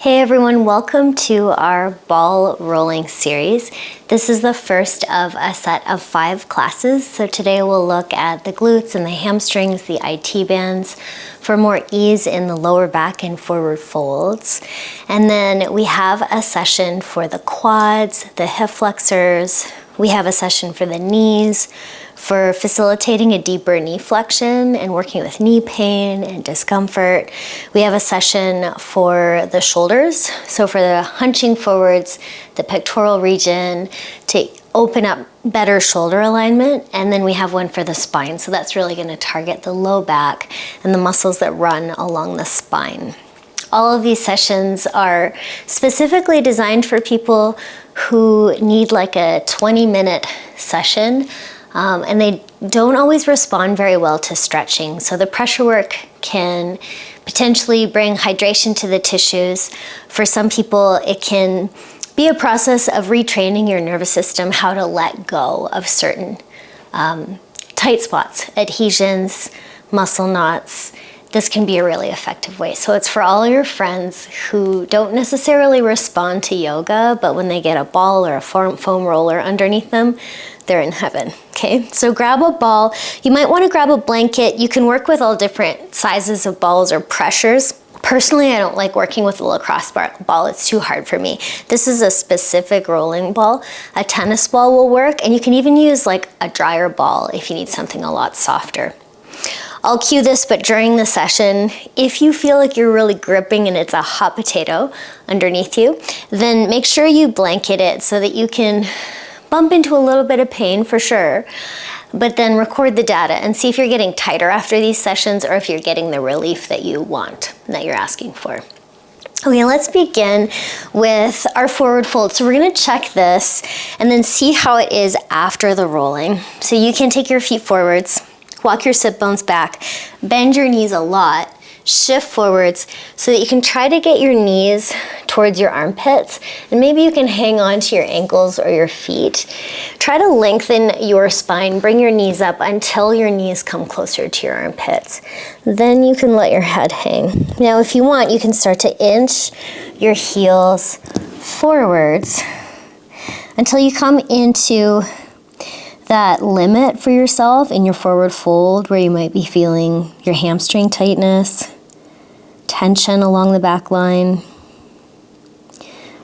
Hey everyone, welcome to our ball rolling series. This is the first of a set of 5 classes. So today we'll look at the glutes and the hamstrings, the IT bands for more ease in the lower back and forward folds. And then we have a session for the quads, the hip flexors. We have a session for the knees, for facilitating a deeper knee flexion and working with knee pain and discomfort. We have a session for the shoulders, so for the hunching forwards, the pectoral region, to open up better shoulder alignment. And then we have one for the spine, so that's really going to target the low back and the muscles that run along the spine. All of these sessions are specifically designed for people who need like a 20-minute session. And they don't always respond very well to stretching. So the pressure work can potentially bring hydration to the tissues. For some people, it can be a process of retraining your nervous system how to let go of certain tight spots, adhesions, muscle knots. This can be a really effective way. So it's for all your friends who don't necessarily respond to yoga, but when they get a ball or a foam roller underneath them, they're in heaven, okay? So grab a ball. You might want to grab a blanket. You can work with all different sizes of balls or pressures. Personally, I don't like working with a lacrosse ball. It's too hard for me. This is a specific rolling ball. A tennis ball will work, and you can even use like a dryer ball if you need something a lot softer. I'll cue this, but during the session, if you feel like you're really gripping and it's a hot potato underneath you, then make sure you blanket it so that you can bump into a little bit of pain for sure, but then record the data and see if you're getting tighter after these sessions or if you're getting the relief that you want, that you're asking for. Okay, let's begin with our forward fold. So we're gonna check this and then see how it is after the rolling. So you can take your feet forwards, walk your sit bones back, bend your knees a lot, shift forwards so that you can try to get your knees towards your armpits, and maybe you can hang on to your ankles or your feet. Try to lengthen your spine, bring your knees up until your knees come closer to your armpits. Then you can let your head hang. Now if you want, you can start to inch your heels forwards until you come into that limit for yourself in your forward fold where you might be feeling your hamstring tightness, tension along the back line.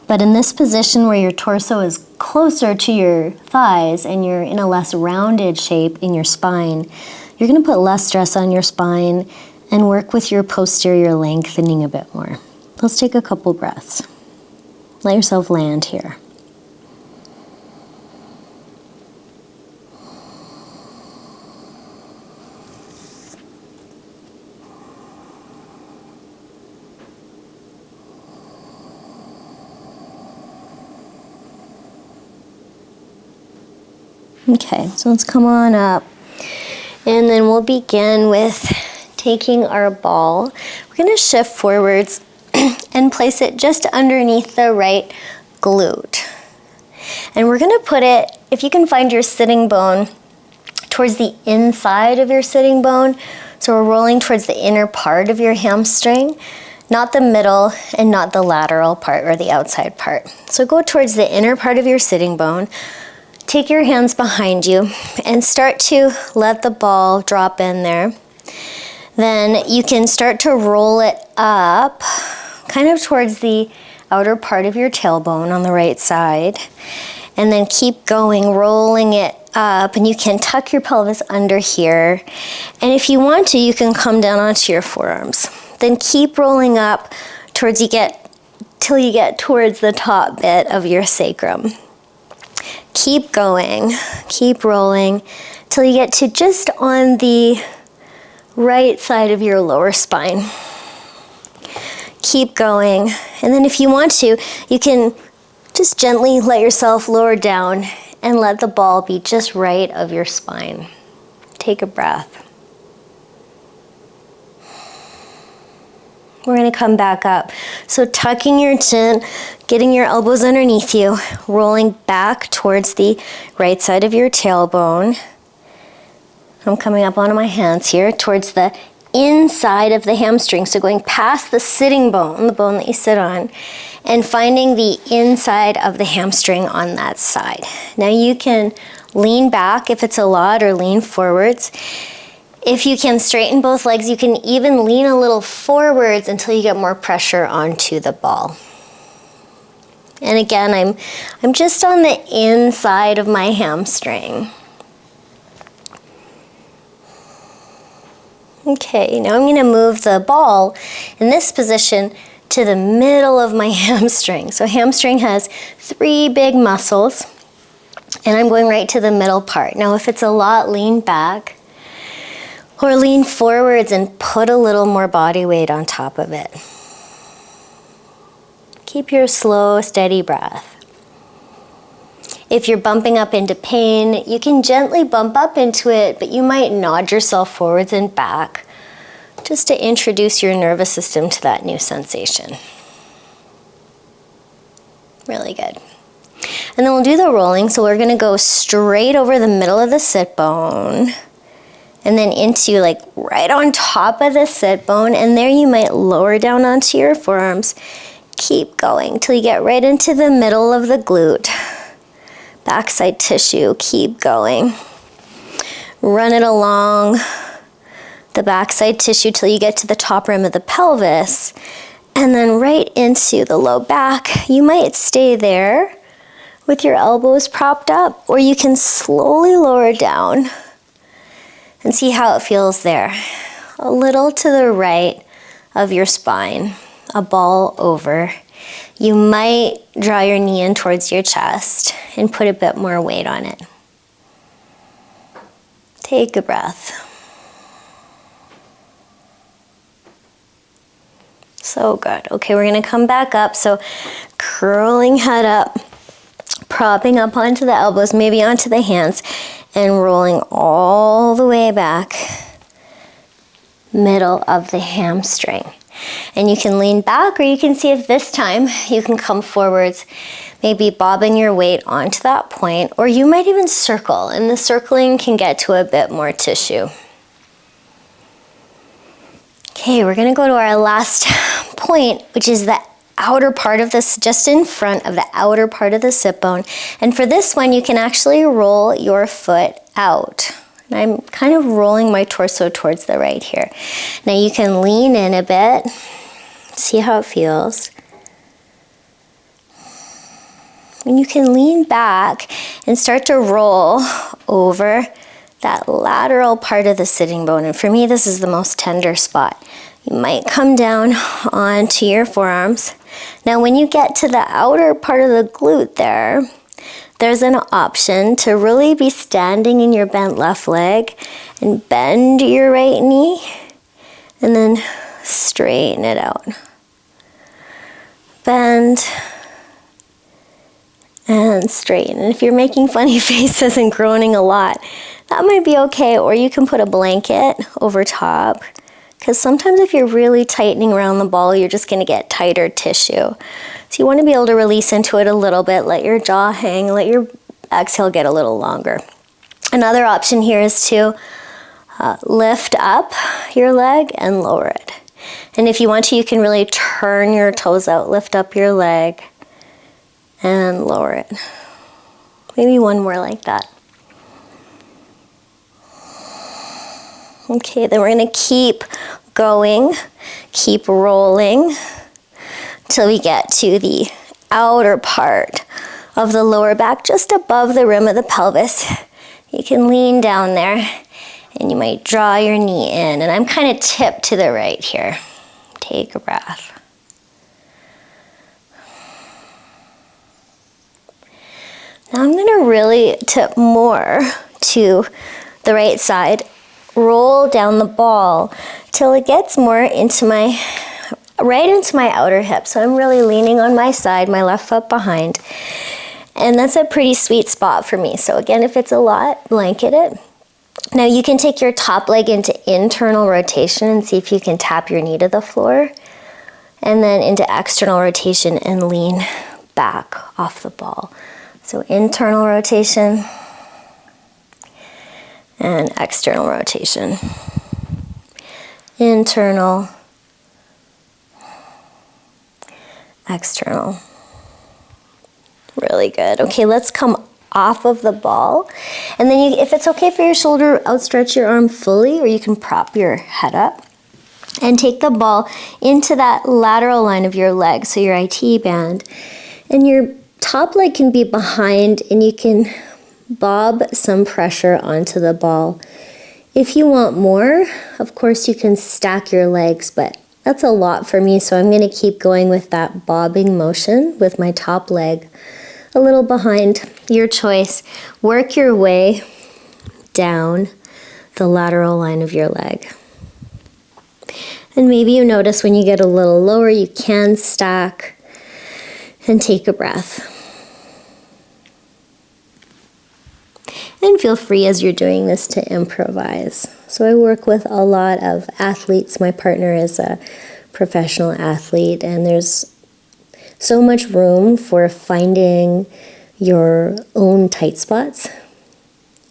But in this position where your torso is closer to your thighs and you're in a less rounded shape in your spine, you're going to put less stress on your spine and work with your posterior lengthening a bit more. Let's take a couple breaths. Let yourself land here. Okay, so let's come on up, and then we'll begin with taking our ball. We're going to shift forwards and place it just underneath the right glute. And we're going to put it, if you can find your sitting bone, towards the inside of your sitting bone. So we're rolling towards the inner part of your hamstring, not the middle and not the lateral part or the outside part. So go towards the inner part of your sitting bone. Take your hands behind you and start to let the ball drop in there. Then you can start to roll it up kind of towards the outer part of your tailbone on the right side. And then keep going, rolling it up, and you can tuck your pelvis under here. And if you want to, you can come down onto your forearms. Then keep rolling up till you get towards the top bit of your sacrum. Keep going, keep rolling till you get to just on the right side of your lower spine. Keep going, and then if you want to, you can just gently let yourself lower down and let the ball be just right of your spine. Take a breath. We're going to come back up. So tucking your chin, getting your elbows underneath you, rolling back towards the right side of your tailbone. I'm coming up onto my hands here towards the inside of the hamstring, so going past the sitting bone, the bone that you sit on, and finding the inside of the hamstring on that side. Now you can lean back if it's a lot, or lean forwards. If you can straighten both legs, you can even lean a little forwards until you get more pressure onto the ball. And again, I'm just on the inside of my hamstring. Okay, now I'm going to move the ball in this position to the middle of my hamstring. So hamstring has 3 big muscles, and I'm going right to the middle part. Now if it's a lot, lean back or lean forwards and put a little more body weight on top of it. Keep your slow, steady breath. If you're bumping up into pain, you can gently bump up into it, but you might nod yourself forwards and back just to introduce your nervous system to that new sensation. Really good. And then we'll do the rolling. So we're gonna go straight over the middle of the sit bone and then into like right on top of the sit bone, and there you might lower down onto your forearms. Keep going till you get right into the middle of the glute. Backside tissue, keep going. Run it along the backside tissue till you get to the top rim of the pelvis, and then right into the low back. You might stay there with your elbows propped up, or you can slowly lower down and see how it feels there. A little to the right of your spine, a ball over. You might draw your knee in towards your chest and put a bit more weight on it. Take a breath. So good. Okay, we're gonna come back up. So curling head up, propping up onto the elbows, maybe onto the hands, and rolling all the way back, middle of the hamstring. And you can lean back, or you can see if this time you can come forwards, maybe bobbing your weight onto that point, or you might even circle, and the circling can get to a bit more tissue. Okay, we're gonna go to our last point, which is the outer part of this, just in front of the outer part of the sit bone. And for this one, you can actually roll your foot out. And I'm kind of rolling my torso towards the right here. Now you can lean in a bit, see how it feels. And you can lean back and start to roll over that lateral part of the sitting bone. And for me, this is the most tender spot. You might come down onto your forearms. Now when you get to the outer part of the glute there, there's an option to really be standing in your bent left leg and bend your right knee and then straighten it out. Bend and straighten. And if you're making funny faces and groaning a lot, that might be okay, or you can put a blanket over top, because sometimes if you're really tightening around the ball, you're just gonna get tighter tissue. So you wanna be able to release into it a little bit, let your jaw hang, let your exhale get a little longer. Another option here is to lift up your leg and lower it. And if you want to, you can really turn your toes out, lift up your leg and lower it. Maybe one more like that. Okay, then we're gonna keep going, keep rolling till we get to the outer part of the lower back, just above the rim of the pelvis. You can lean down there and you might draw your knee in. And I'm kind of tipped to the right here. Take a breath. Now I'm gonna really tip more to the right side, roll down the ball till it gets more into right into my outer hip. So I'm really leaning on my side, my left foot behind. And that's a pretty sweet spot for me. So again, if it's a lot, blanket it. Now you can take your top leg into internal rotation and see if you can tap your knee to the floor. And then into external rotation and lean back off the ball. So internal rotation and external rotation. internal, external. Really good. Okay, let's come off of the ball. And then if it's okay for your shoulder, outstretch your arm fully, or you can prop your head up. And take the ball into that lateral line of your leg, so your IT band. And your top leg can be behind, and you can bob some pressure onto the ball. If you want more, of course you can stack your legs, but that's a lot for me, so I'm going to keep going with that bobbing motion with my top leg a little behind. Your choice. Work your way down the lateral line of your leg. And maybe you notice when you get a little lower, you can stack and take a breath. And feel free as you're doing this to improvise. So I work with a lot of athletes. My partner is a professional athlete, and there's so much room for finding your own tight spots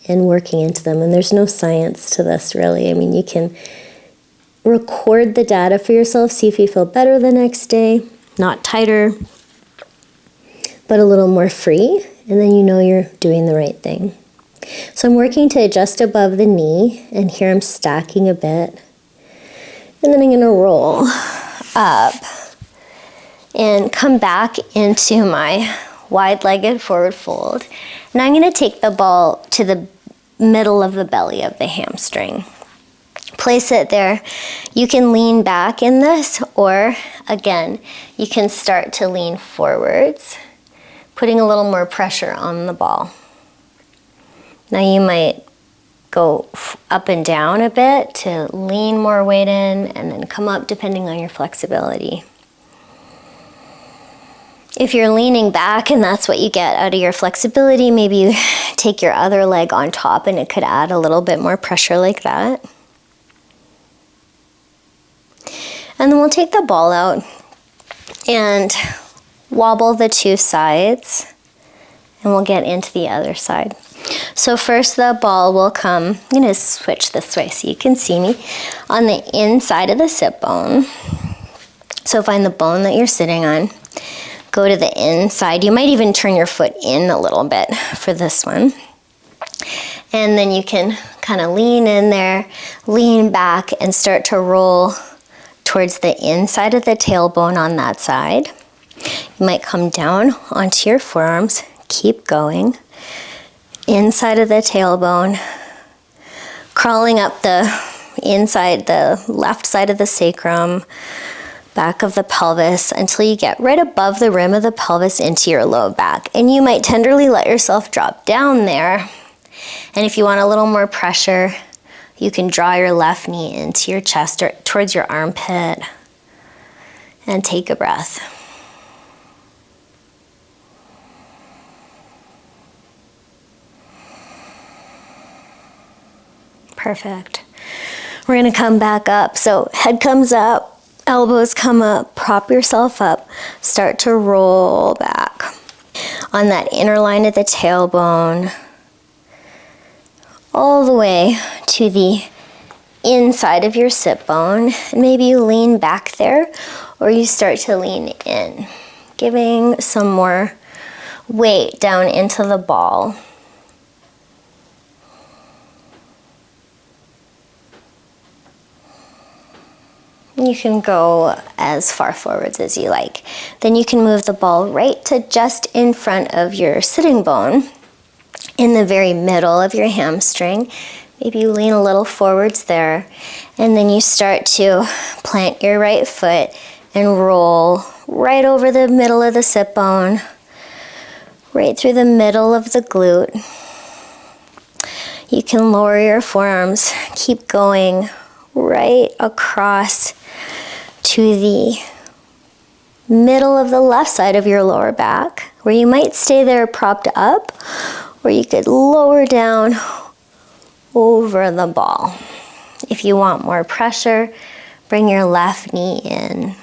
and working into them. And there's no science to this, really. I mean, you can record the data for yourself, see if you feel better the next day, not tighter, but a little more free, and then you know you're doing the right thing. So I'm working to adjust above the knee, and here I'm stacking a bit. And then I'm going to roll up and come back into my wide-legged forward fold. And I'm going to take the ball to the middle of the belly of the hamstring. Place it there. You can lean back in this, or again, you can start to lean forwards, putting a little more pressure on the ball. Now you might go up and down a bit to lean more weight in, and then come up depending on your flexibility. If you're leaning back and that's what you get out of your flexibility, maybe you take your other leg on top and it could add a little bit more pressure like that. And then we'll take the ball out and wobble the two sides, and we'll get into the other side. So first the ball will come, I'm going to switch this way so you can see me, on the inside of the sit bone. So find the bone that you're sitting on, go to the inside. You might even turn your foot in a little bit for this one. And then you can kind of lean in there, lean back, and start to roll towards the inside of the tailbone on that side. You might come down onto your forearms, keep going, inside of the tailbone, crawling up the inside, the left side of the sacrum, back of the pelvis, until you get right above the rim of the pelvis into your low back. And you might tenderly let yourself drop down there. And if you want a little more pressure, you can draw your left knee into your chest or towards your armpit and take a breath. Perfect. We're going to come back up. So head comes up, elbows come up, prop yourself up, start to roll back on that inner line of the tailbone, all the way to the inside of your sit bone. And maybe you lean back there, or you start to lean in, giving some more weight down into the ball. You can go as far forwards as you like. Then you can move the ball right to just in front of your sitting bone, in the very middle of your hamstring. Maybe you lean a little forwards there, and then you start to plant your right foot and roll right over the middle of the sit bone, right through the middle of the glute. You can lower your forearms, keep going right across to the middle of the left side of your lower back, where you might stay there propped up, or you could lower down over the ball. If you want more pressure, bring your left knee in.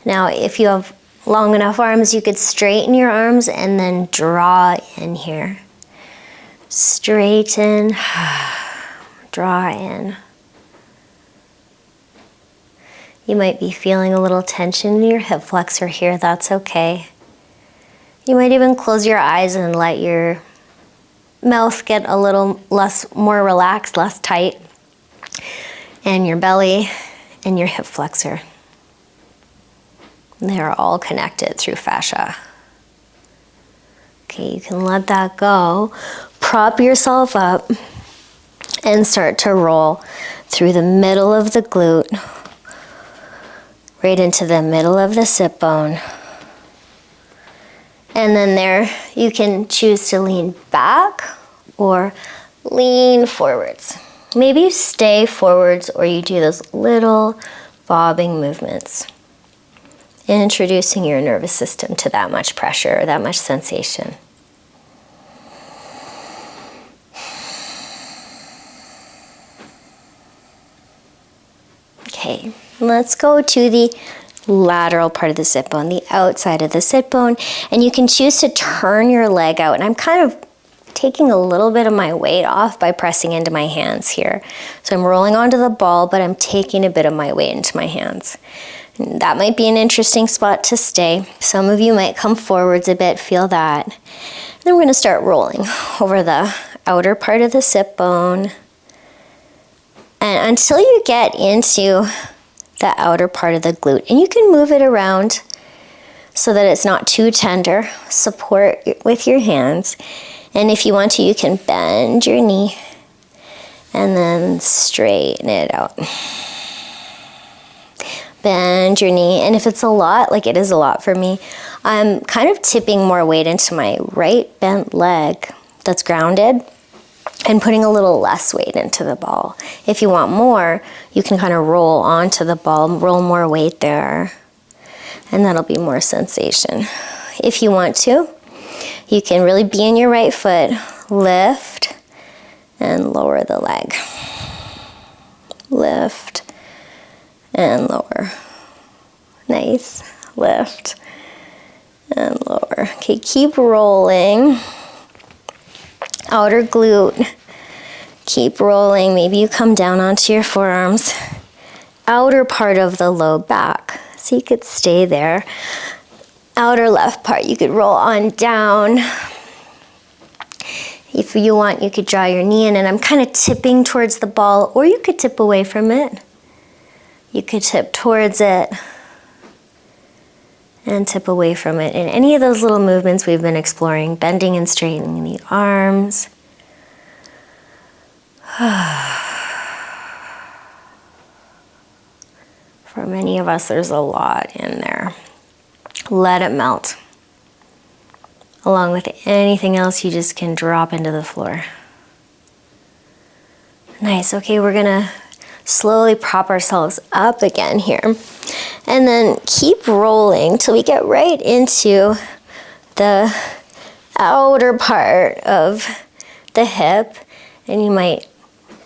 Now, if you have long enough arms, you could straighten your arms and then draw in here. Straighten, draw in. You might be feeling a little tension in your hip flexor here. That's okay. You might even close your eyes and let your mouth get a little more relaxed, less tight, and your belly and your hip flexor. They're all connected through fascia. Okay, you can let that go. Prop yourself up and start to roll through the middle of the glute, right into the middle of the sit bone. And then there, you can choose to lean back or lean forwards. Maybe you stay forwards or you do those little bobbing movements, introducing your nervous system to that much pressure, that much sensation. Okay, let's go to the lateral part of the sit bone, the outside of the sit bone, and you can choose to turn your leg out. And I'm kind of taking a little bit of my weight off by pressing into my hands here. So I'm rolling onto the ball, but I'm taking a bit of my weight into my hands. And that might be an interesting spot to stay. Some of you might come forwards a bit, feel that. And then we're going to start rolling over the outer part of the sit bone. And until you get into the outer part of the glute, and you can move it around so that it's not too tender. Support with your hands, and if you want to, you can bend your knee and then straighten it out. Bend your knee, and if it's a lot, like it is a lot for me, I'm kind of tipping more weight into my right bent leg that's grounded and putting a little less weight into the ball. If you want more, you can kind of roll onto the ball, roll more weight there, and that'll be more sensation. If you want to, you can really be in your right foot, lift and lower the leg. Lift and lower. Nice. Lift and lower. Okay, keep rolling. Outer glute. Keep rolling. Maybe you come down onto your forearms. Outer part of the low back. So you could stay there. Outer left part, you could roll on down. If you want, you could draw your knee in, and I'm kind of tipping towards the ball, or you could tip away from it. You could tip towards it and tip away from it. In any of those little movements we've been exploring, bending and straightening the arms. For many of us, there's a lot in there. Let it melt. Along with anything else, you just can drop into the floor. Nice. Okay, we're gonna slowly prop ourselves up again here. And then keep rolling till we get right into the outer part of the hip. And you might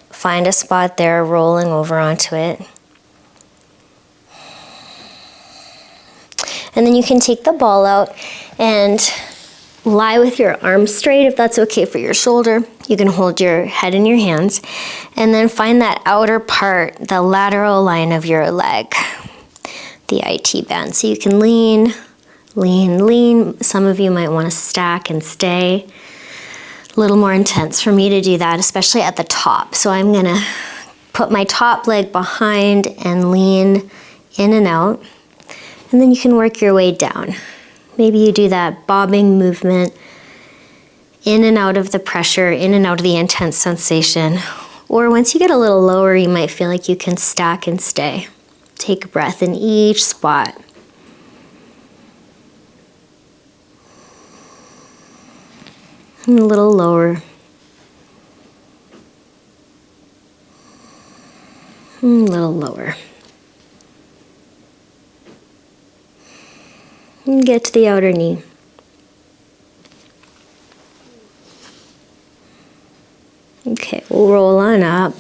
find a spot there, rolling over onto it. And then you can take the ball out and lie with your arms straight if that's okay for your shoulder. You can hold your head in your hands and then find that outer part, the lateral line of your leg, the IT band. So you can lean, lean, lean. Some of you might want to stack and stay. A little more intense for me to do that, especially at the top. So I'm going to put my top leg behind and lean in and out. And then you can work your way down. Maybe you do that bobbing movement in and out of the pressure, in and out of the intense sensation. Or once you get a little lower, you might feel like you can stack and stay. Take a breath in each spot. And a little lower. And a little lower. And get to the outer knee. Okay, we'll roll on up.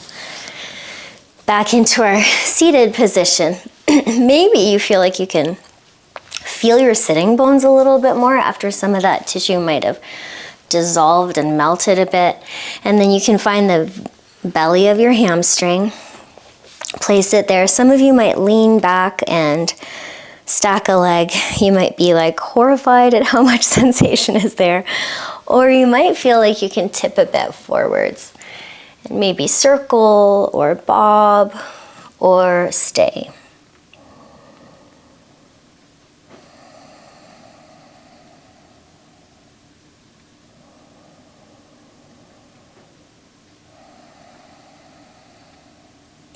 Back into our seated position. Maybe you feel like you can feel your sitting bones a little bit more after some of that tissue might have dissolved and melted a bit. And then you can find the belly of your hamstring. place it there. Some of you might lean back and stack a leg. You might be like horrified at how much sensation is there. Or you might feel like you can tip a bit forwards. And maybe circle or bob or stay.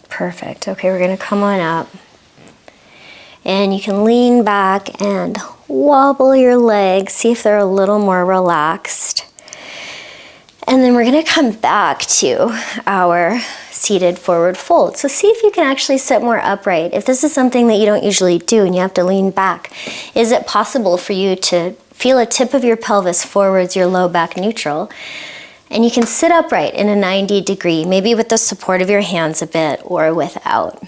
Perfect. Okay, we're going to come on up. And you can lean back and wobble your legs. See if they're a little more relaxed. And then we're going to come back to our seated forward fold. So see if you can actually sit more upright. If this is something that you don't usually do and you have to lean back, is it possible for you to feel a tip of your pelvis forwards, your low back neutral? And you can sit upright in a 90-degree, maybe with the support of your hands a bit or without.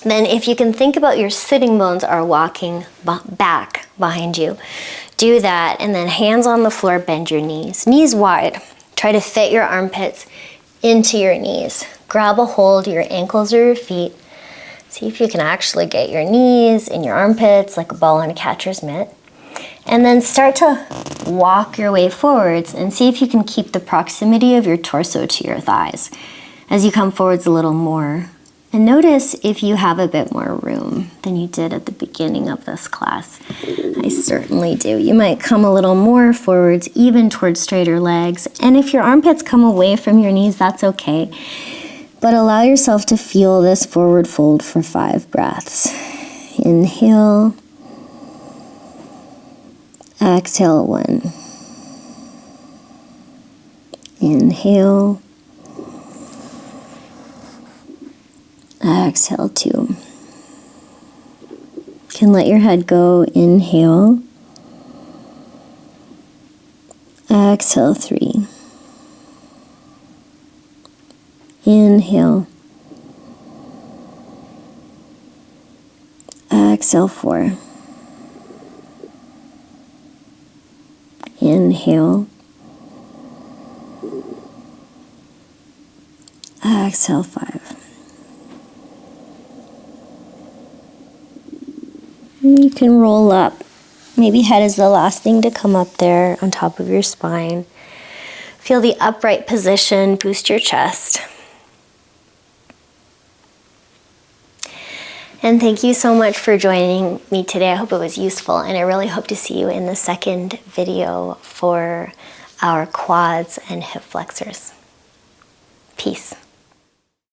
Then if you can think about your sitting bones are walking back behind you, do that, and then hands on the floor, bend your knees. Knees wide. Try to fit your armpits into your knees. Grab a hold of your ankles or your feet. See if you can actually get your knees in your armpits like a ball in a catcher's mitt. And then start to walk your way forwards and see if you can keep the proximity of your torso to your thighs as you come forwards a little more. And notice if you have a bit more room than you did at the beginning of this class. I certainly do. You might come a little more forwards, even towards straighter legs. And if your armpits come away from your knees, that's okay. But allow yourself to feel this forward fold for 5 breaths. Inhale. Exhale 1. Inhale. Exhale 2. You can let your head go. Inhale. Exhale 3. Inhale. Exhale 4. Inhale. Exhale 5. You can roll up. Maybe head is the last thing to come up there on top of your spine. Feel the upright position, boost your chest. And thank you so much for joining me today. I hope it was useful, and I really hope to see you in the second video for our quads and hip flexors. Peace.